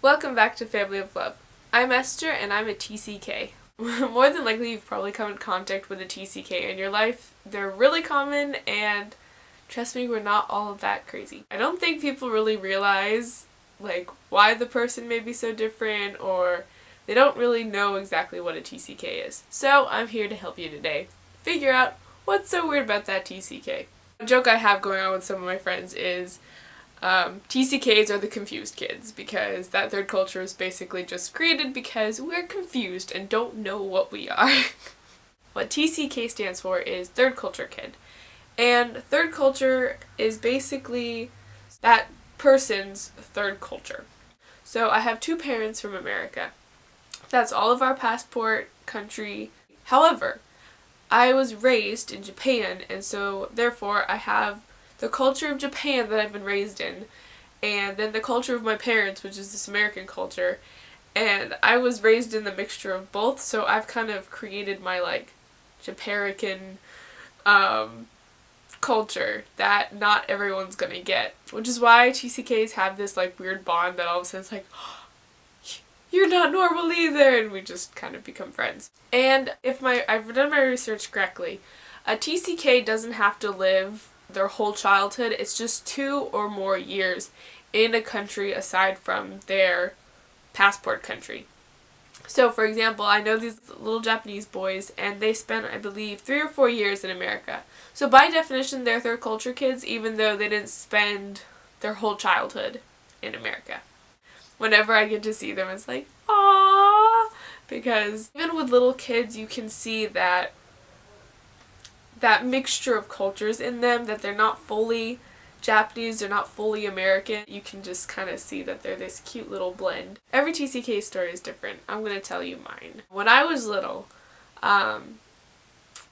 Welcome back to Family of Love. I'm Esther and I'm a TCK. More than likely you've probably come in contact with a TCK in your life. They're really common and trust me, we're not all that crazy. I don't think people really realize why the person may be so different, or they don't really know exactly what a TCK is. So I'm here to help you today figure out what's so weird about that TCK. A joke I have going on with some of my friends is TCKs are the confused kids, because that third culture is basically just created because we're confused and don't know what we are. What TCK stands for is third culture kid. And third culture is basically that person's third culture. So I have two parents from America. That's all of our passport country. However, I was raised in Japan, and so therefore I have the culture of Japan that I've been raised in, and then the culture of my parents, which is this American culture, and I was raised in the mixture of both, so I've kind of created my Japarican culture that not everyone's gonna get, which is why TCKs have this weird bond that all of a sudden it's like, oh, you're not normal either, and we just kind of become friends. And if I've done my research correctly, a TCK doesn't have to live their whole childhood. It's just 2 or more years in a country aside from their passport country. So for example, I know these little Japanese boys, and they spent, I believe, 3 or 4 years in America. So by definition, they're third culture kids, even though they didn't spend their whole childhood in America. Whenever I get to see them, it's like, aww, because even with little kids, you can see that mixture of cultures in them, that they're not fully Japanese, they're not fully American. You can just kind of see that they're this cute little blend. Every TCK story is different. I'm going to tell you mine. When I was little, I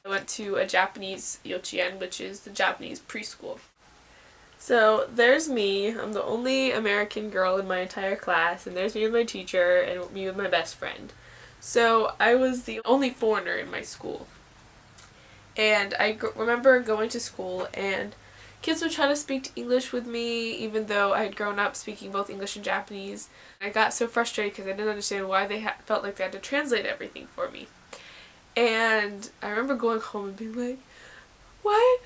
went to a Japanese yochien, which is the Japanese preschool. So there's me, I'm the only American girl in my entire class, and there's me with my teacher and me with my best friend. So I was the only foreigner in my school. And I remember going to school, and kids would try to speak English with me, even though I had grown up speaking both English and Japanese. I got so frustrated because I didn't understand why they felt like they had to translate everything for me. And I remember going home and being like, why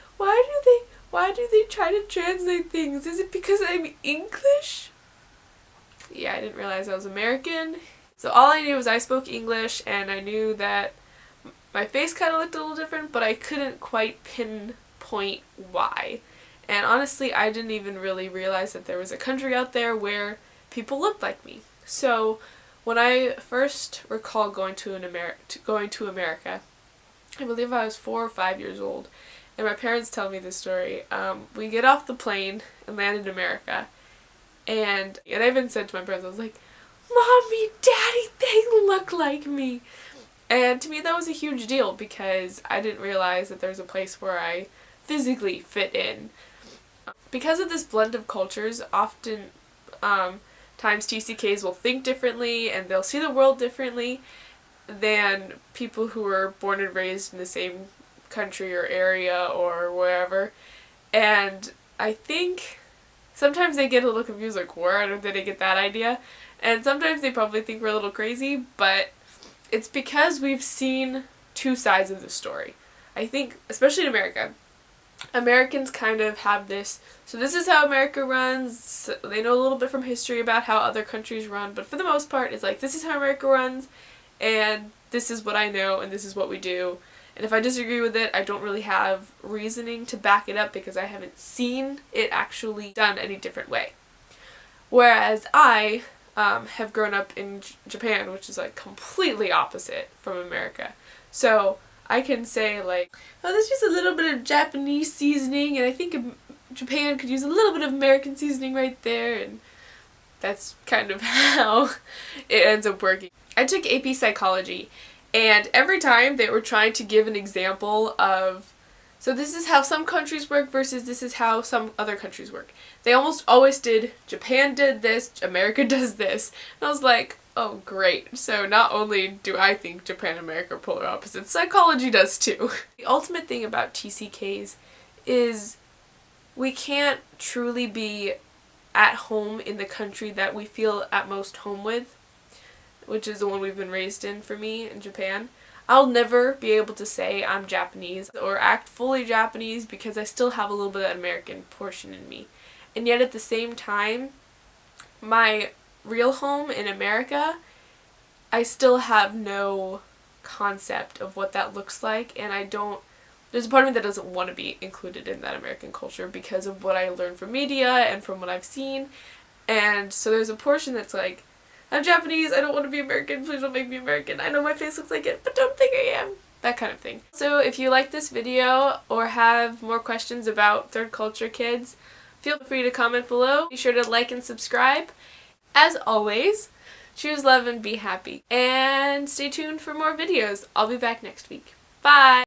do they try to translate things? Is it because I'm English? Yeah, I didn't realize I was American. So all I knew was I spoke English, and I knew that my face kind of looked a little different, but I couldn't quite pinpoint why. And honestly, I didn't even really realize that there was a country out there where people looked like me. So when I first recall going to America, I believe I was 4 or 5 years old, and my parents tell me this story. We get off the plane and land in America, and I even said to my parents, I was like, Mommy, Daddy, they look like me. And to me that was a huge deal, because I didn't realize that there's a place where I physically fit in. Because of this blend of cultures, often times TCKs will think differently and they'll see the world differently than people who were born and raised in the same country or area or wherever. And I think sometimes they get a little confused, like, where did they get that idea? And sometimes they probably think we're a little crazy, but it's because we've seen two sides of the story. I think, especially in America, Americans kind of have this, so this is how America runs. They know a little bit from history about how other countries run, but for the most part, it's like, this is how America runs, and this is what I know, and this is what we do. And if I disagree with it, I don't really have reasoning to back it up, because I haven't seen it actually done any different way. Whereas I have grown up in Japan, which is completely opposite from America. So I can say oh, there's just a little bit of Japanese seasoning, and I think Japan could use a little bit of American seasoning right there, and that's kind of how it ends up working. I took AP Psychology, and every time they were trying to give an example of, so this is how some countries work versus this is how some other countries work, they almost always did, Japan did this, America does this. And I was like, oh great, so not only do I think Japan and America are polar opposites, psychology does too. The ultimate thing about TCKs is we can't truly be at home in the country that we feel at most home with, which is the one we've been raised in for me in Japan. I'll never be able to say I'm Japanese or act fully Japanese because I still have a little bit of that American portion in me. And yet at the same time, my real home in America, I still have no concept of what that looks like, and there's a part of me that doesn't want to be included in that American culture because of what I learned from media and from what I've seen. And so there's a portion that's like, I'm Japanese, I don't want to be American, please don't make me American. I know my face looks like it, but don't think I am. That kind of thing. So if you like this video or have more questions about third culture kids, feel free to comment below. Be sure to like and subscribe. As always, choose love and be happy. And stay tuned for more videos. I'll be back next week. Bye!